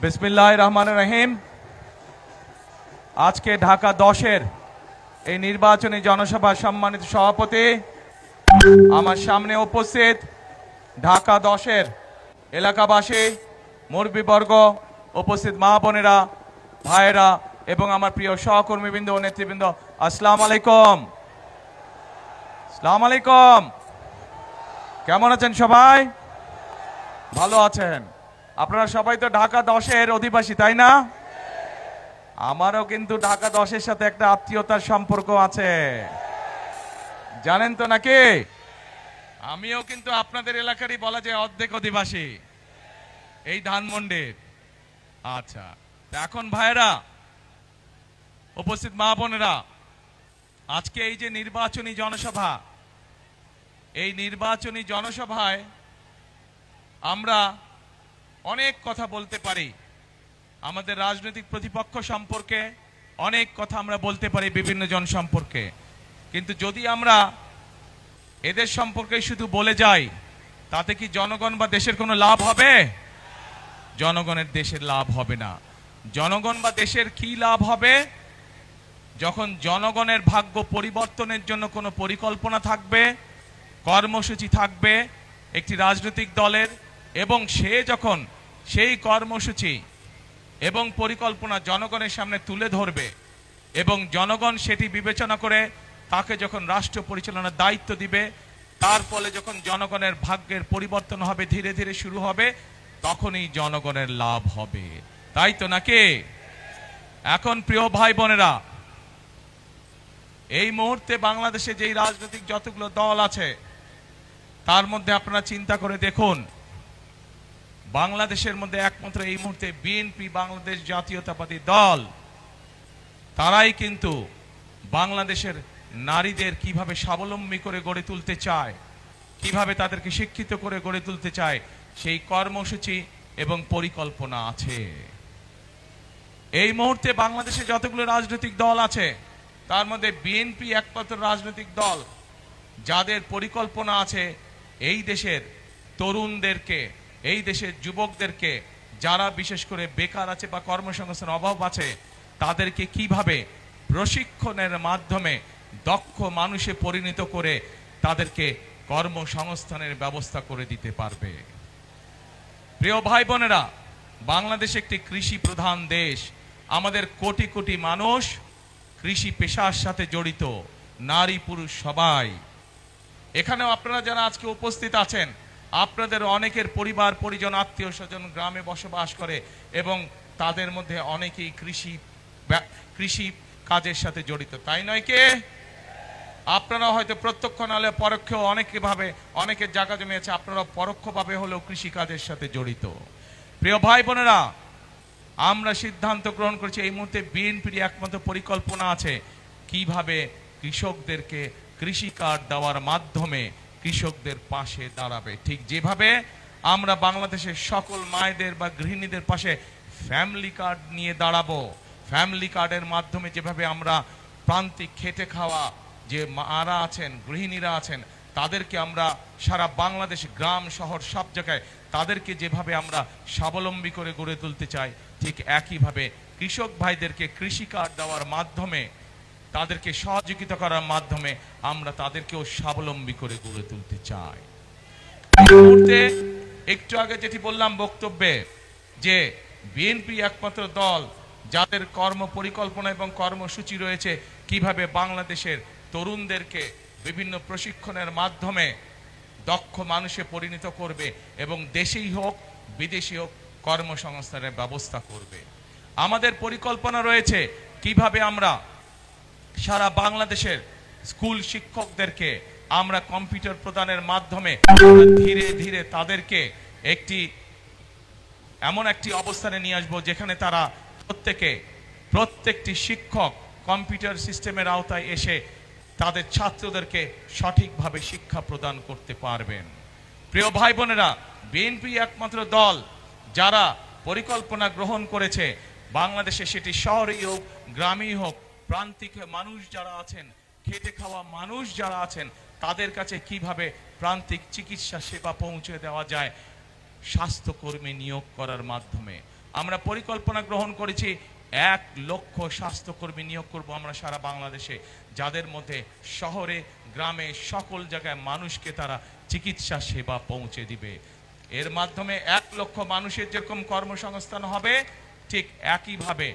বিসমিল্লাহির রহমানির রহিম। আজকে ঢাকা 10-এর এই নির্বাচনী জনসভার সম্মানিত সভাপতি, আমার সামনে উপস্থিত ঢাকা 10-এর এলাকাবাসী, মুরব্বীবর্গ, উপস্থিত মা বোনেরা, ভাইয়েরা এবং আমার প্রিয় সহকর্মীবৃন্দ ও নেতৃবৃন্দ, আসসালামু আলাইকুম। আসসালামু আলাইকুম। কেমন আছেন সবাই? ভালো আছেন? আপনারা সবাই তো ঢাকা 10-এর অধিবাসী, তাই না? আমারও কিন্তু ঢাকা 10-এর সাথে একটা আত্মীয়তার সম্পর্ক আছে, জানেন তো নাকি? আমিও কিন্তু আপনাদের এলাকারই বলা যায় অর্ধেক অধিবাসী, এই ধানমন্ডির। আচ্ছা, এখন ভাইরা, উপস্থিত মা বোনেরা, আজকে এই যে নির্বাচনী জনসভা, এই নির্বাচনী জনসভায় আমরা অনেক কথা বলতে পারি, আমাদের রাজনৈতিক প্রতিপক্ষ সম্পর্কে অনেক কথা আমরা বলতে পারি, বিভিন্ন জন সম্পর্কে। কিন্তু যদি আমরা এদের সম্পর্কে শুধু বলে যাই, তাতে কি জনগণ বা দেশের কোনো লাভ হবে? জনগণের দেশের লাভ হবে না। জনগণ বা দেশের কি লাভ হবে? যখন জনগণের ভাগ্য পরিবর্তনের জন্য কোনো পরিকল্পনা থাকবে, কর্মসূচি থাকবে একটি রাজনৈতিক দলের, এবং সে যখন সেই কর্মসূচি এবং পরিকল্পনা জনগণের সামনে তুলে ধরবে এবং জনগণ সেটি বিবেচনা করে তাকে যখন রাষ্ট্র পরিচালনার দায়িত্ব দিবে, তার ফলে যখন জনগণের ভাগ্যের পরিবর্তন হবে, ধীরে ধীরে শুরু হবে, তখনই জনগণের লাভ হবে। তাই তো নাকি? এখন প্রিয় ভাই বোনেরা, এই মুহূর্তে বাংলাদেশে যেই রাজনৈতিক যতগুলো দল আছে, তার মধ্যে আপনারা চিন্তা করে দেখুন, বাংলাদেশের মধ্যে একমাত্র এই মুহূর্তে বিএনপি, বাংলাদেশ জাতীয়তাবাদী দল, তারাই কিন্তু বাংলাদেশের নারীদের কিভাবে স্বাবলম্বী করে গড়ে তুলতে চায়, কিভাবে তাদেরকে শিক্ষিত করে গড়ে তুলতে চায়, সেই কর্মসূচি এবং পরিকল্পনা আছে। এই মুহূর্তে বাংলাদেশে যতগুলো রাজনৈতিক দল আছে, তার মধ্যে বিএনপি একমাত্র রাজনৈতিক দল যাদের পরিকল্পনা আছে এই দেশের তরুণদেরকে, এই দেশের যুবকদেরকে, যারা বিশেষ করে বেকার আছে বা কর্মসংস্থানের অভাব আছে, তাদেরকে কিভাবে প্রশিক্ষণের মাধ্যমে দক্ষ মানুষে পরিণত করে তাদেরকে কর্মসংস্থানের ব্যবস্থা করে দিতে পারবে। প্রিয় ভাই বোনেরা, বাংলাদেশ একটি কৃষি প্রধান দেশ। আমাদের কোটি কোটি মানুষ কৃষি পেশার সাথে জড়িত, নারী পুরুষ সবাই। এখানেও আপনারা যারা আজকে উপস্থিত আছেন, আপনাদের অনেকের পরিবার পরিজন, আত্মীয় স্বজন গ্রামে বসবাস করে এবং তাদের মধ্যে অনেকেই কৃষি কাজের সাথে জড়িত, তাই নয় কে? আপনারা হয়তো প্রত্যক্ষ নাহলে পরোক্ষ অনেকভাবে অনেকের জায়গা জমি আছে, আপনারা পরোক্ষভাবে হলেও কৃষি কাজের সাথে জড়িত। প্রিয় ভাই বোনেরা, আমরা সিদ্ধান্ত গ্রহণ করেছি এই মুহূর্তে বিএনপির একমাত্র পরিকল্পনা আছে কিভাবে কৃষকদেরকে কৃষি কার্ড দেওয়ার মাধ্যমে কৃষকদের পাশে দাঁড়াবে। ঠিক যেভাবে আমরা বাংলাদেশের সকল মায়েদের বা গৃহিণীদের পাশে ফ্যামিলি কার্ড নিয়ে দাঁড়াবো, ফ্যামিলি কার্ডের মাধ্যমে যেভাবে আমরা প্রান্তিক খেটে খাওয়া যে মারা আছেন, গৃহিণীরা আছেন, তাদেরকে আমরা সারা বাংলাদেশ গ্রাম শহর সব জায়গায় তাদেরকে যেভাবে আমরা স্বাবলম্বী করে গড়ে তুলতে চাই, ঠিক একইভাবে কৃষক ভাইদেরকে কৃষি কার্ড দেওয়ার মাধ্যমে, তাদেরকে সহযোগিতা করার মাধ্যমে আমরা তাদেরকেও স্বাবলম্বী করে গড়ে তুলতে চাই। এই মুহূর্তে একটু আগে যেটি বললাম বক্তব্যে, যে বিএনপি একমাত্র দল যাদের কর্ম পরিকল্পনা এবং কর্মসূচি রয়েছে কিভাবে বাংলাদেশের তরুণদেরকে বিভিন্ন প্রশিক্ষণের মাধ্যমে দক্ষ মানুষে পরিণত করবে এবং দেশেই হোক বিদেশি হোক কর্মসংস্থানের ব্যবস্থা করবে। আমাদের পরিকল্পনা রয়েছে কিভাবে আমরা সারা বাংলাদেশের স্কুল শিক্ষকদেরকে আমরা কম্পিউটার প্রদানের মাধ্যমে ধীরে ধীরে তাদেরকে এমন একটি অবস্থানে নিয়ে আসবো যেখানে তারা প্রত্যেকটি শিক্ষক কম্পিউটার সিস্টেমের আওতায় এসে তাদের ছাত্রদেরকে সঠিকভাবে শিক্ষা প্রদান করতে পারবেন। প্রিয় ভাই বোনেরা, বিএনপি একমাত্র দল যারা পরিকল্পনা গ্রহণ করেছে বাংলাদেশে, সেটি শহরেই হোক গ্রামেই হোক, প্রান্তিক মানুষ যারা আছেন, খেটে খাওয়া মানুষ যারা আছেন, তাদের কাছে কিভাবে প্রান্তিক চিকিৎসা সেবা পৌঁছে দেওয়া যায়, স্বাস্থ্যকর্মী নিয়োগ করার মাধ্যমে। আমরা পরিকল্পনা গ্রহণ করেছি 1,00,000 স্বাস্থ্যকর্মী নিয়োগ করব আমরা সারা বাংলাদেশে, যাদের মধ্যে শহরে গ্রামে সকল জায়গায় মানুষকে তারা চিকিৎসা সেবা পৌঁছে দিবে। এর মাধ্যমে 1,00,000 মানুষের যেরকম কর্মসংস্থান হবে, ঠিক একইভাবে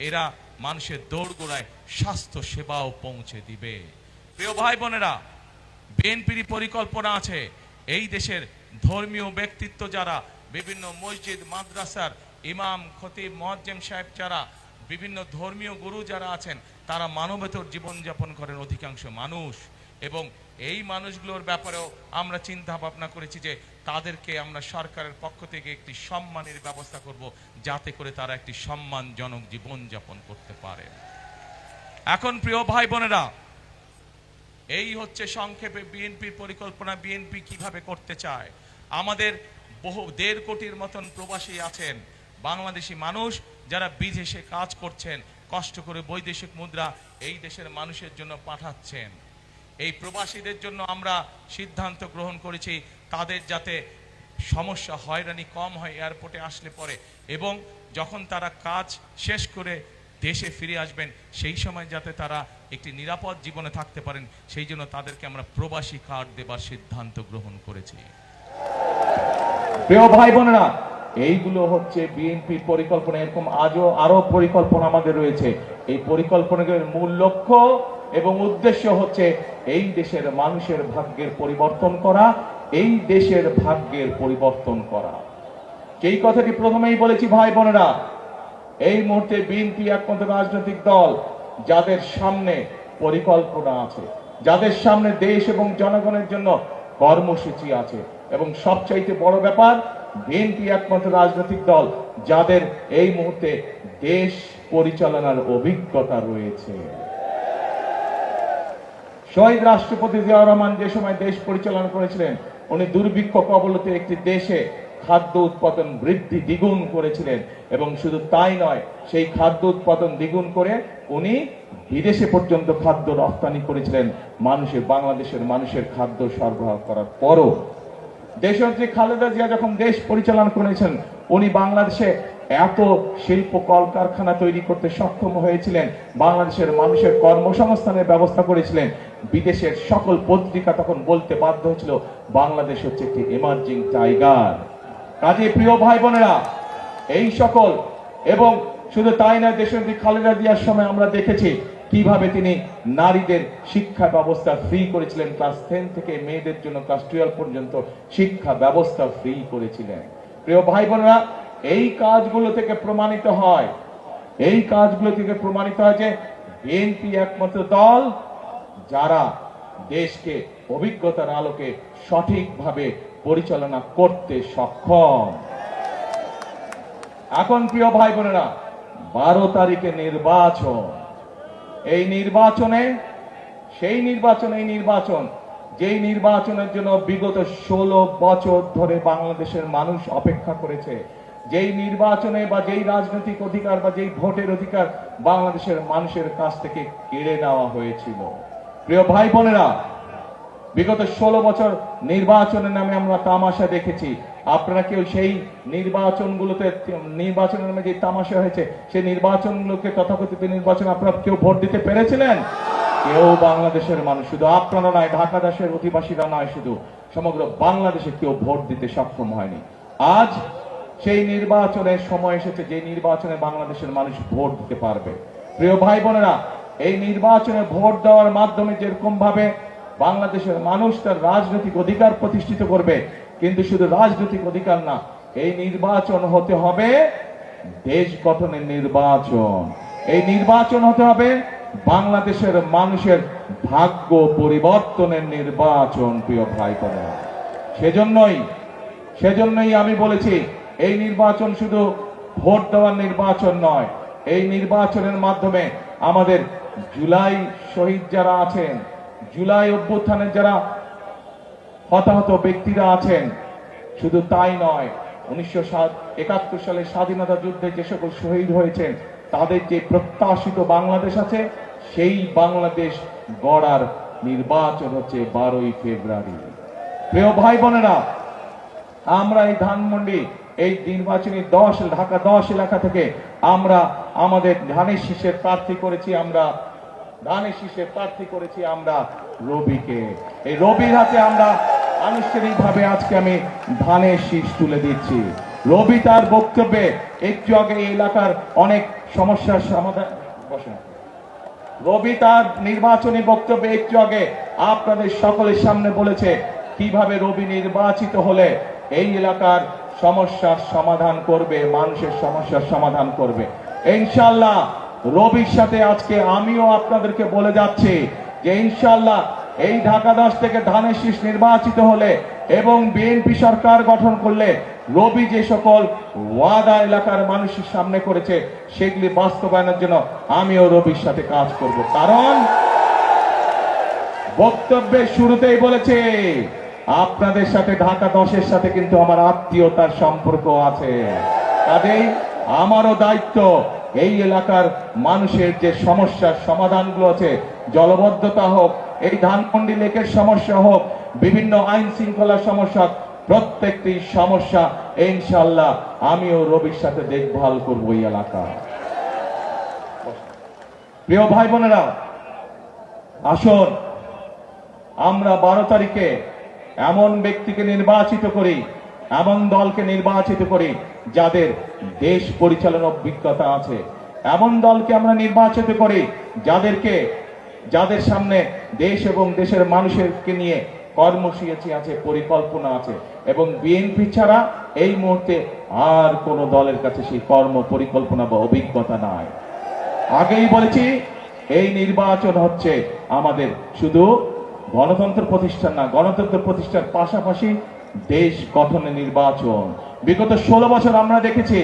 এরা মানুষের দোরগোড়ায় স্বাস্থ্য সেবাও পৌঁছে দিবে। প্রিয় ভাই বোনেরা, বিএনপির পরিকল্পনা আছে এই দেশের ধর্মীয় ব্যক্তিত্ব যারা, বিভিন্ন মসজিদ মাদ্রাসার ইমাম খতিব মুয়াজ্জিম সাহেব যারা, বিভিন্ন ধর্মীয় গুরু যারা আছেন, তারা মানবেতর জীবনযাপন করেন অধিকাংশ মানুষ, এবং এই মানুষগুলোর ব্যাপারেও আমরা চিন্তা ভাবনা করেছি যে তাদেরকে আমরা সরকারের পক্ষ থেকে একটি সম্মানের ব্যবস্থা করব, যাতে করে তারা একটি সম্মানজনক জীবনযাপন করতে পারে। এখন প্রিয় ভাই বোনেরা, এই হচ্ছে সংক্ষেপে বিএনপির পরিকল্পনা, বিএনপি কিভাবে করতে চায়। আমাদের বহু 1.5 কোটির মতন প্রবাসী আছেন, বাংলাদেশি মানুষ যারা বিদেশে কাজ করছেন, কষ্ট করে বৈদেশিক মুদ্রা এই দেশের মানুষের জন্য পাঠাচ্ছেন। এই প্রবাসীদের জন্য আমরা সিদ্ধান্ত গ্রহণ করেছি তাদের যাতে সমস্যা হয়রানি কম হয় এয়ারপোর্টে আসলে পরে, এবং যখন তারা কাজ শেষ করে দেশে ফিরে আসবেন সেই সময় যাতে তারা একটি নিরাপদ জীবনে থাকতে পারেন, সেই জন্য তাদেরকে আমরা প্রবাসী কার্ড দেবার সিদ্ধান্ত গ্রহণ করেছি। প্রিয় ভাই বোনেরা, এইগুলো হচ্ছে বিএনপির পরিকল্পনা। এরকম আরো পরিকল্পনা আমাদের রয়েছে। এই পরিকল্পনার মূল লক্ষ্য এবং উদ্দেশ্য হচ্ছে এই দেশের মানুষের ভাগ্যের পরিবর্তন করা, এই দেশের ভাগ্যের পরিবর্তন করা। এই কথাটি প্রথমেই বলেছি ভাই বোনেরা, এই মুহূর্তে বিএনপি একমাত্র রাজনৈতিক দল যাদের সামনে পরিকল্পনা আছে, যাদের সামনে দেশ এবং জনগণের জন্য কর্মসূচি আছে, এবং সবচাইতে বড় ব্যাপার, বিএনপি একমাত্র রাজনৈতিক দল যাদের এই মুহূর্তে দেশ পরিচালনার অভিজ্ঞতা রয়েছে। শহীদ রাষ্ট্রপতি জিয়াউর রহমান যে সময় দেশ পরিচালনা করেছিলেন, উনি দুর্ভিক্ষ কবলিত একটি দেশে খাদ্য উৎপাদন বৃদ্ধি দ্বিগুণ করেছিলেন, এবং শুধু তাই নয়, সেই খাদ্য উৎপাদন দ্বিগুণ করে উনি বিদেশে পর্যন্ত খাদ্য রপ্তানি করেছিলেন, বাংলাদেশের মানুষের খাদ্য সরবরাহ করার পরও। দেশনেত্রী খালেদা জিয়া যখন দেশ পরিচালনা করেছেন, উনি বাংলাদেশে এত শিল্প কলকারখানা তৈরি করতে সক্ষম হয়েছিলেন, বাংলাদেশের মানুষের কর্মসংস্থানের ব্যবস্থা করেছিলেন। বিদেশের সকল পত্রিকা তখন বলতে বাধ্য হয়েছিল বাংলাদেশ হচ্ছে একটি এমার্জিং টাইগার। কাজে প্রিয় ভাই বোনেরা, এই সকল, এবং শুধু তাই না, দেশনেত্রী খালেদা জিয়ার সময় আমরা দেখেছি কিভাবে তিনি নারীদের শিক্ষা ব্যবস্থা ফ্রি করেছিলেন। ক্লাস 10 থেকে মেয়েদের জন্য ক্লাস 12 পর্যন্ত শিক্ষা ব্যবস্থা ফ্রি করেছিলেন। প্রিয় ভাই বোনেরা, এই কাজগুলো থেকে প্রমাণিত হয় যে বিএনপি একমাত্র দল যারা দেশকে অভিজ্ঞতার আলোকে সঠিকভাবে পরিচালনা করতে সক্ষম। এখন প্রিয় ভাই বোনেরা, 12 তারিখে নির্বাচন। এই নির্বাচন যেই নির্বাচনের জন্য বিগত 16 বছর ধরে বাংলাদেশের মানুষ অপেক্ষা করেছে, যেই নির্বাচনে বা যেই রাজনৈতিক অধিকার বা যেই ভোটের অধিকার বাংলাদেশের মানুষের কাছ থেকে কেড়ে নেওয়া হয়েছিল। প্রিয় ভাই বোনেরা, বিগত 16 বছর নির্বাচনের নামে আমরা তামাশা দেখেছি। আপনারা কেউ সেই নির্বাচনের নামে যে তামাশা হয়েছে, সেই নির্বাচনগুলোকে, তথাকথিত নির্বাচন, আপনারা কেউ ভোট দিতে পেরেছিলেন? কেউ বাংলাদেশের মানুষ, শুধু আপনারা নয়, ঢাকা দেশের অধিবাসীরা নয়, শুধু সমগ্র বাংলাদেশে কেউ ভোট দিতে সক্ষম হয়নি। আজ সেই নির্বাচনের সময় এসেছে, যে নির্বাচনে বাংলাদেশের মানুষ ভোট দিতে পারবে। প্রিয় ভাই বোনেরা, এই নির্বাচনে ভোট দেওয়ার মাধ্যমে যেরকম ভাবে বাংলাদেশের মানুষ তার রাজনৈতিক অধিকার প্রতিষ্ঠিত করবে, কিন্তু শুধু রাজনৈতিক অধিকার না, এই নির্বাচন হতে হবে দেশ গঠনের নির্বাচন। এই নির্বাচন হতে হবে বাংলাদেশের মানুষের ভাগ্য পরিবর্তনের নির্বাচন। প্রিয় ভাই বোনেরা, সেজন্যই আমি বলেছি, এই নির্বাচন শুধু ভোট দেওয়ার নির্বাচন নয়। এই নির্বাচনের মাধ্যমে আমাদের জুলাই শহীদ যারা আছেন, জুলাই অভ্যুত্থানের যারা হতাহত ব্যক্তিরা আছেন, শুধু তাই নয়, 1971 সালে স্বাধীনতা যুদ্ধে যে সকল শহীদ হয়েছেন, তাদের যে প্রত্যাশিত বাংলাদেশ আছে, সেই বাংলাদেশ গড়ার নির্বাচন হচ্ছে 12ই ফেব্রুয়ারি। প্রিয় ভাই বোনেরা, আমরা এই ধানমন্ডি এই নির্বাচনী ঢাকা 10 এলাকা থেকে আমরা আমাদের ধানের শীষের প্রার্থী করেছি আমরা রবিকে। এই রবির হাতে আমরা আনুষ্ঠানিকভাবে আজকে আমি ধানের শীষ তুলে দিচ্ছি। রবি তার বক্তব্যে একটু আগে এই এলাকার অনেক সমস্যার সমাধান রবি তার নির্বাচনী বক্তব্যে একটু আগে আপনাদের সকলের সামনে বলেছে কিভাবে রবি নির্বাচিত হলে এই এলাকার সমস্যার সমাধান করবে, মানুষের সমস্যার সমাধান করবে। ইনশাআল্লাহ রবির সাথে আজকে আমিও আপনাদেরকে বলে যাচ্ছি যে ইনশাআল্লাহ এই ঢাকা 10 থেকে ধানের শীষ নির্বাচিত হলে এবং বিএনপি সরকার গঠন করলে রবি যে সকল ওয়াদা এলাকার মানুষের সামনে করেছে সেগুলি বাস্তবায়নের জন্য আমিও রবির সাথে কাজ করব। কারণ বক্তব্যের শুরুতেই বলেছে আপনাদের সাথে ঢাকা 10-এর সাথে কিন্তু আমার আত্মীয়তার সম্পর্ক আছে। কাজেই আমারও দায়িত্ব এই এলাকার মানুষের যে সমস্যার সমাধানগুলো আছে, জলবদ্ধতা হোক, এই ধানমন্ডি লেকের সমস্যা হোক, বিভিন্ন আইন শৃঙ্খলার সমস্যা, প্রত্যেকটি সমস্যা ইনশাআল্লাহ আমিও রবির সাথে দেখভাল করব এই এলাকা। প্রিয় ভাই বোনেরা, আসুন আমরা 12 তারিখে এমন ব্যক্তিকে নির্বাচিত করি, এমন দলকে নির্বাচিত করি যাদের দেশ পরিচালনার অভিজ্ঞতা আছে, এমন দলকে আমরা নির্বাচিত করি যাদের সামনে দেশ এবং দেশের মানুষেরকে নিয়ে কর্মসূচি আছে, পরিকল্পনা আছে। এবং বিএনপি ছাড়া এই মুহূর্তে আর কোন দলের কাছে সেই কর্ম পরিকল্পনা বা অভিজ্ঞতা নাই। আগেই বলেছি এই নির্বাচন হচ্ছে আমাদের শুধু গণতন্ত্র প্রতিষ্ঠান না, গণতন্ত্র প্রতিষ্ঠার পাশাপাশি দেশ গঠনের নির্বাচন। বিগত 16 বছর আমরা দেখেছি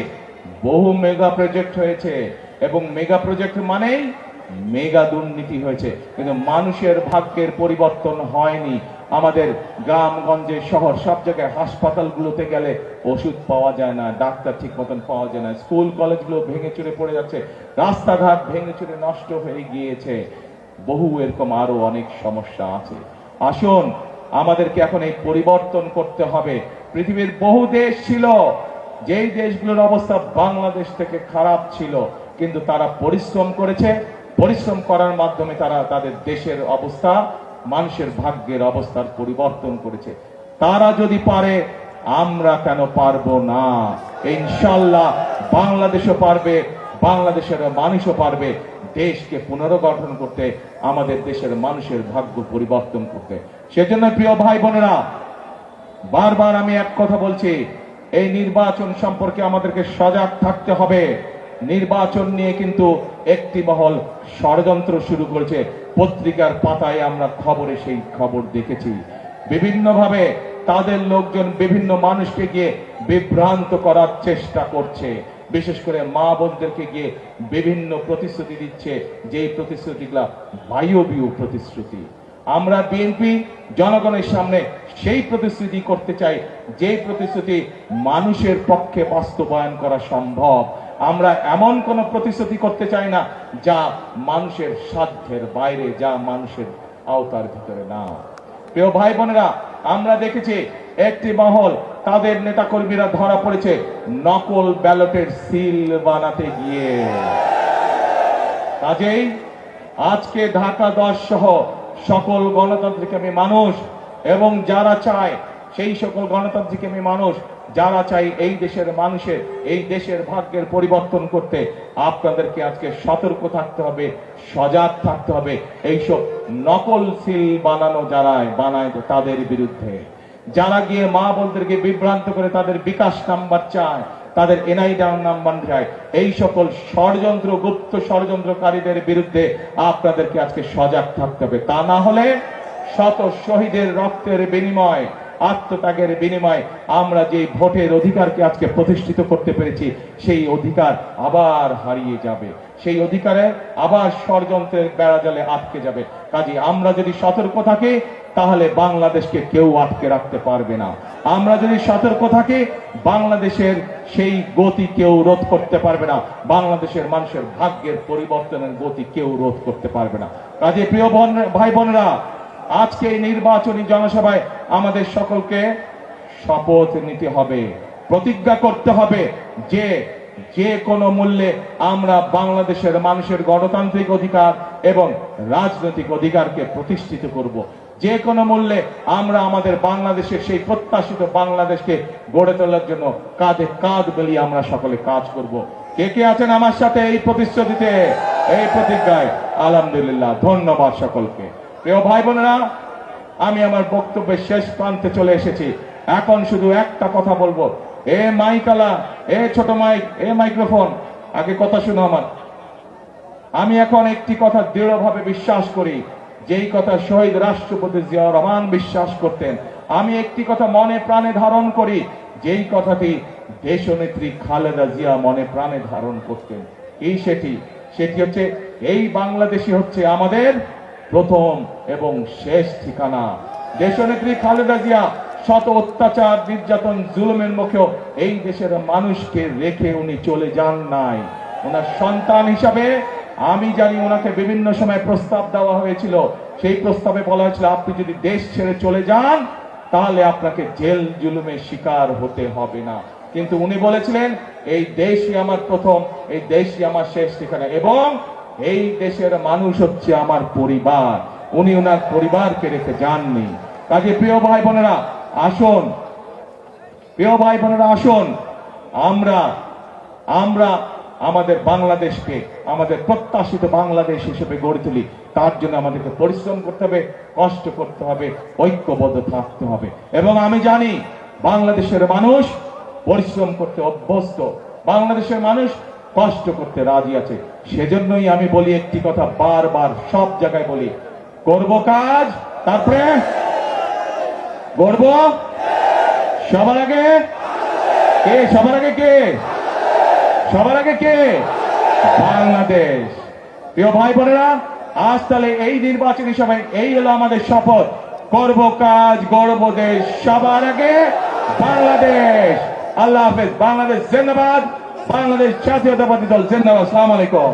বহু মেগা প্রজেক্ট হয়েছে এবং মেগা প্রজেক্ট মানেই মেগা দুর্নীতি হয়েছে, কিন্তু মানুষের ভাগ্যের পরিবর্তন হয়নি। আমাদের গ্রামগঞ্জে শহর সব জায়গায় হাসপাতালগুলোতে গেলে ওষুধ পাওয়া যায় না, ডাক্তার ঠিক মতন পাওয়া যায় না, স্কুল কলেজগুলো ভেঙে চুরে পড়ে যাচ্ছে, রাস্তাঘাট ভেঙে চুরে নষ্ট হয়ে গিয়েছে, বহু এরকম আরো অনেক সমস্যা আছে। আসুন আমাদেরকে এখন এই পরিবর্তন করতে হবে। পৃথিবীর বহু দেশ ছিল যেই দেশগুলোর অবস্থা বাংলাদেশ থেকে খারাপ ছিল, কিন্তু তারা পরিশ্রম করেছে, পরিশ্রম করার মাধ্যমে তারা তাদের দেশের অবস্থা, মানুষের ভাগ্যের অবস্থার পরিবর্তন করেছে। তারা যদি পারে আমরা কেন পারবো না? ইনশাআল্লাহ বাংলাদেশও পারবে, বাংলাদেশের মানুষও পারবে দেশকে পুনর্গঠন করতে, আমাদের দেশের মানুষের ভাগ্য পরিবর্তন করতে। সেজন্য প্রিয় ভাই বোনেরা, বারবার আমি এক কথা বলছি, এই নির্বাচন সম্পর্কে আমাদেরকে সজাগ থাকতে হবে। নির্বাচন নিয়ে কিন্তু একটি মহল ষড়যন্ত্র শুরু করেছে। পত্রিকার পাতায় আমরা খবরে সেই খবর দেখেছি। বিভিন্নভাবে তাদের লোকজন বিভিন্ন মানুষকে গিয়ে বিভ্রান্ত করার চেষ্টা করছে, বিশেষ করে মা বোনদেরকে গিয়ে বিভিন্ন প্রতিশ্রুতি দিচ্ছে, যেই প্রতিশ্রুতিগুলা বায়বীয় প্রতিশ্রুতি। আমরা বিএনপি জনগণের সামনে সেই প্রতিশ্রুতি করতে চাই যে প্রতিশ্রুতি মানুষের পক্ষে বাস্তবায়ন করা সম্ভব। আমরা এমন কোন প্রতিশ্রুতি করতে চাই না যা মানুষের সাধ্যের বাইরে, যা মানুষের আওতার ভিতরে না। প্রিয় ভাই বোনেরা, আমরা দেখেছি একটি মহল, তাদের নেতাকর্মীরা ধরা পড়েছে নকল ব্যালটের সিল বানাতে গিয়ে। কাজেই আজকে ঢাকা 10 সহ সকল গণতান্ত্রিকামী মানুষ এবং যারা চায়, সেই সকল গণতান্ত্রিকামী মানুষ যারা চাই এই দেশের মানুষের, এই দেশের ভাগ্যের পরিবর্তন করতে, আপনাদেরকে আজকে সতর্ক থাকতে হবে, সজাগ থাকতে হবে এইসব নকল সিল বানানো যারা বানায় তাদের বিরুদ্ধে। যারা গিয়ে মা বোনদেরকে বিভ্রান্ত করে তাদের বিকাশ নাম্বার চায়, তাদের এনআইডি নাম্বার চায়, এই সকল ষড়যন্ত্র, গুপ্ত ষড়যন্ত্রকারীদের বিরুদ্ধে আপনাদেরকে আজকে সজাগ থাকতে হবে। তা না হলে শত শহীদের রক্তের বিনিময়, আত্মত্যাগের বিনিময় আমরা যে ভোটের অধিকারকে আজকে প্রতিষ্ঠিত করতে পেরেছি, সেই অধিকার আবার হারিয়ে যাবে, সেই অধিকারে আবার ষড়যন্ত্রের বেড়াজালে আটকে যাবে। কাজে আমরা যদি সতর্ক থাকি তাহলে বাংলাদেশকে কেউ আটকে রাখতে পারবে না। আমরা যদি সতর্ক থাকি বাংলাদেশের সেই গতি কেউ রোধ করতে পারবে না, বাংলাদেশের মানুষের ভাগ্যের পরিবর্তনের গতি কেউ রোধ করতে পারবে না। কাজে প্রিয় ভাই বোনেরা, আজকে এই নির্বাচনী জনসভায় আমাদের সকলকে শপথ নিতে হবে, প্রতিজ্ঞা করতে হবে যে যে কোনো মূল্যে আমরা বাংলাদেশের মানুষের গণতান্ত্রিক অধিকার এবং রাজনৈতিক অধিকারকে প্রতিষ্ঠিত করব। যে কোনো মূল্যে আমরা আমাদের বাংলাদেশের সেই প্রত্যাশিত বাংলাদেশকে গড়ে তোলার জন্য কাঁধে কাঁধ মিলিয়ে আমরা সকলে কাজ করব। কে কে আছেন আমার সাথে এই প্রতিশ্রুতিতে, এই প্রতিজ্ঞায়? আলহামদুলিল্লাহ, ধন্যবাদ সকলকে। প্রিয় ভাই বোনেরা, আমি আমার বক্তব্যের শেষ প্রান্তে চলে এসেছি। এখন শুধু একটা কথা বলবো। এ মাইকালা, এ ছোট মাইক, এ মাইক্রোফোন, আগে কথা শুনো আমার। আমি এখন একটি কথা দৃঢ়ভাবে বিশ্বাস করি, যেই কথা শহীদ রাষ্ট্রপতি জিয়াউর রহমান বিশ্বাস করতেন। আমি একটি কথা মনে প্রাণে ধারণ করি, যেই কথাটি দেশনেত্রী খালেদা জিয়া মনে প্রাণে ধারণ করতেন। সেটি হচ্ছে এই বাংলাদেশই হচ্ছে আমাদের প্রথম এবং শেষ ঠিকানা। দেশনেত্রী খালেদা জিয়া শত অত্যাচার, নির্যাতন, জুলুমের মুখেও এই দেশের মানুষকে রেখে উনি চলে যান নাই। ওনার সন্তান হিসাবে আমি জানি ওনাকে বিভিন্ন সময় প্রস্তাব দেওয়া হয়েছিল। সেই প্রস্তাবে বলা হয়েছিল, আপনি যদি দেশ ছেড়ে চলে যান তাহলে আপনাকে জেল জুলুমের শিকার হতে হবে না। কিন্তু উনি বলেছিলেন, এই দেশই আমার প্রথম, এই দেশই আমার শেষ ঠিকানা, এবং এই দেশের মানুষ হচ্ছে আমার পরিবার। উনি ওনার পরিবারকে রেখে যাননি। কাজে প্রিয় ভাই বোনেরা আসুন, আমরা আমাদের বাংলাদেশকে আমাদের প্রত্যাশিত বাংলাদেশ হিসেবে গড়ে তুলি। তার জন্য আমাদেরকে পরিশ্রম করতে হবে, কষ্ট করতে হবে, ঐক্যবদ্ধ থাকতে হবে। এবং আমি জানি বাংলাদেশের মানুষ পরিশ্রম করতে অভ্যস্ত, বাংলাদেশের মানুষ কষ্ট করতে রাজি আছে। সেজন্যই আমি বলি একটি কথা, বারবার সব জায়গায় বলি, করব কাজ, তারপরে গড়ব। সবার আগে কে? সবার আগে কে? সবার আগে কে? বাংলাদেশ। প্রিয় ভাই বোনেরা, আজ তাহলে এই নির্বাচনী সভায় এই হলো আমাদের শপথ, করব কাজ, গড়ব দেশ, সবার আগে বাংলাদেশ। আল্লাহ হাফেজ। বাংলাদেশ জিন্দাবাদ, বাংলাদেশ জাতীয়তাবাদী দল জিন্দাবাদ। আসসালামু আলাইকুম।